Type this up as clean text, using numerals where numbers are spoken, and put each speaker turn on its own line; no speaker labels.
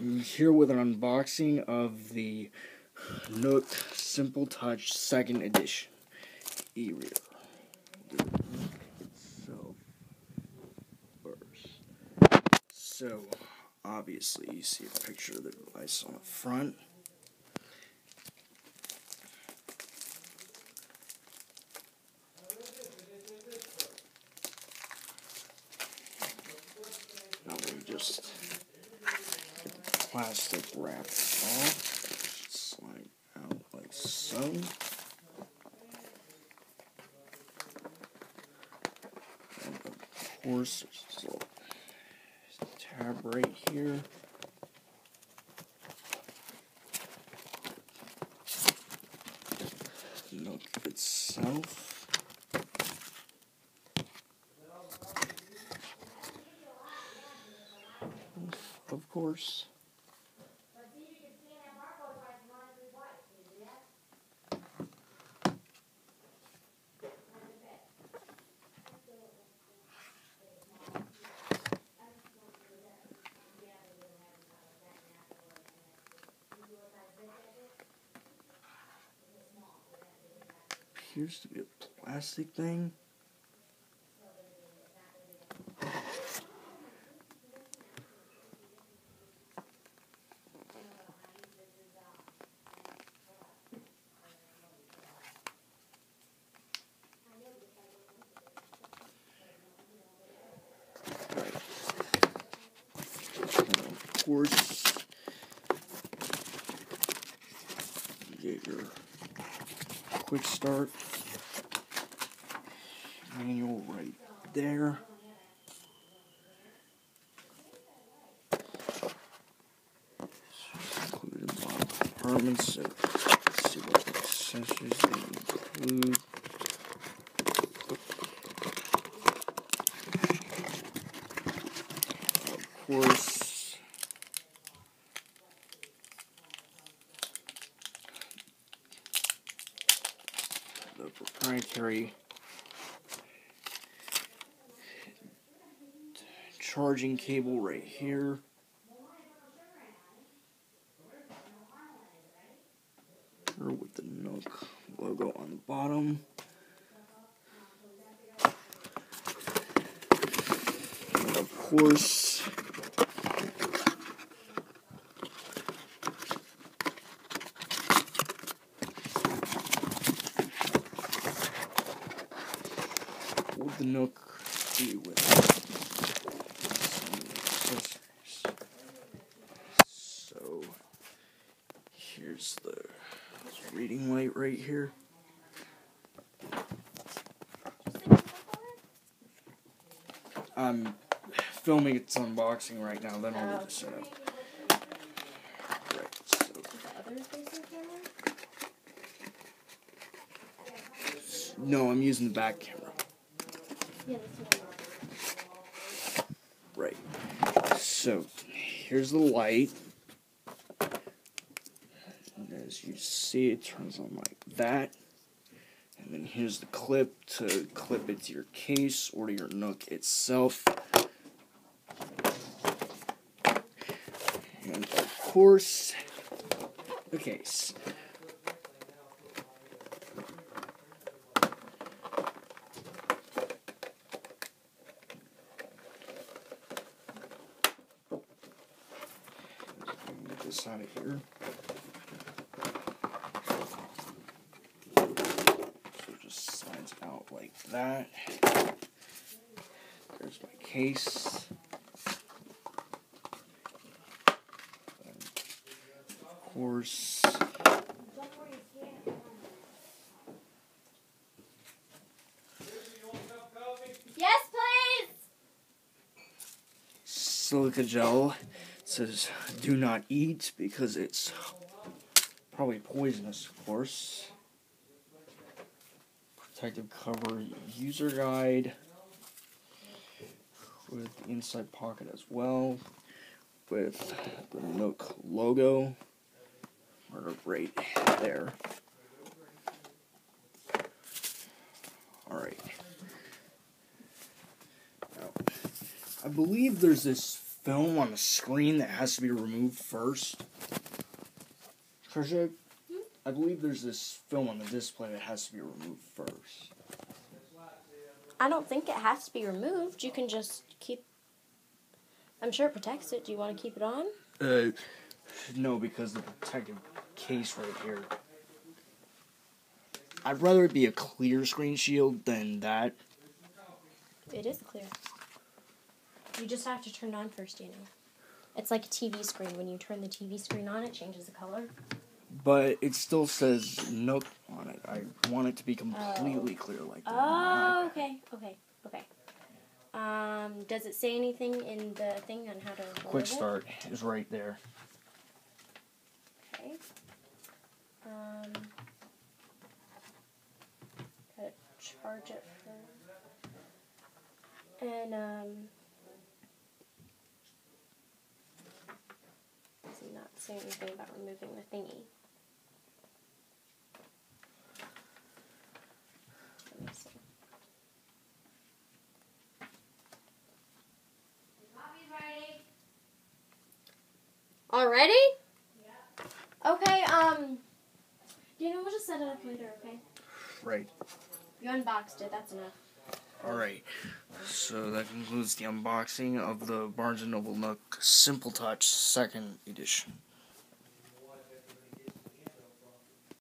I'm here with an unboxing of the Nook Simple Touch 2nd Edition e-reader. So, obviously, you see a picture of the device on the front. Now we just get the plastic wrap off, slide out like so. And of course, there's this little tab right here. Nook itself. Of course. Appears to be a plastic thing. Of course, you get your quick start manual right there. Included in the bottom compartment, so let's see what accessories they include. Of course, the proprietary charging cable right here. With the Nook logo on the bottom. And of course, what would the Nook do with some accessories? So here's the reading light right here. I'm filming its unboxing right now, then I'll do the setup. Right, so. No, I'm using the back camera. Right. So, here's the light. And as you see, it turns on like that. And then here's the clip to clip it to your case or to your Nook itself. And of course, the case. Get this out of here. Slides out like that. There's my case. And of course,
yes, please.
Silica gel. It says do not eat because it's probably poisonous, of course. Protective cover user guide with the inside pocket as well, with the Nook logo right there. Alright. Now, I believe there's this film on the screen that has to be removed first. Trisha, I believe there's this film on the display that has to be removed first.
I don't think it has to be removed. You can just keep... I'm sure it protects it. Do you want to keep it on?
No, because the protective case right here. I'd rather it be a clear screen shield than that.
It is clear. You just have to turn it on first, you know. It's like a TV screen. When you turn the TV screen on, it changes the color.
But it still says Nook on it. I want it to be completely clear like that.
Oh, okay. Does it say anything in the thing on how to hold
Quick
it?
start is right there.
Okay. Gotta charge it first. And, does it not say anything about removing the thingy? Let me see. Already? Yeah. Okay, you know, we'll just set it up later, okay?
Right.
You unboxed it, that's enough.
Alright. So that concludes the unboxing of the Barnes And Noble Nook Simple Touch 2nd edition.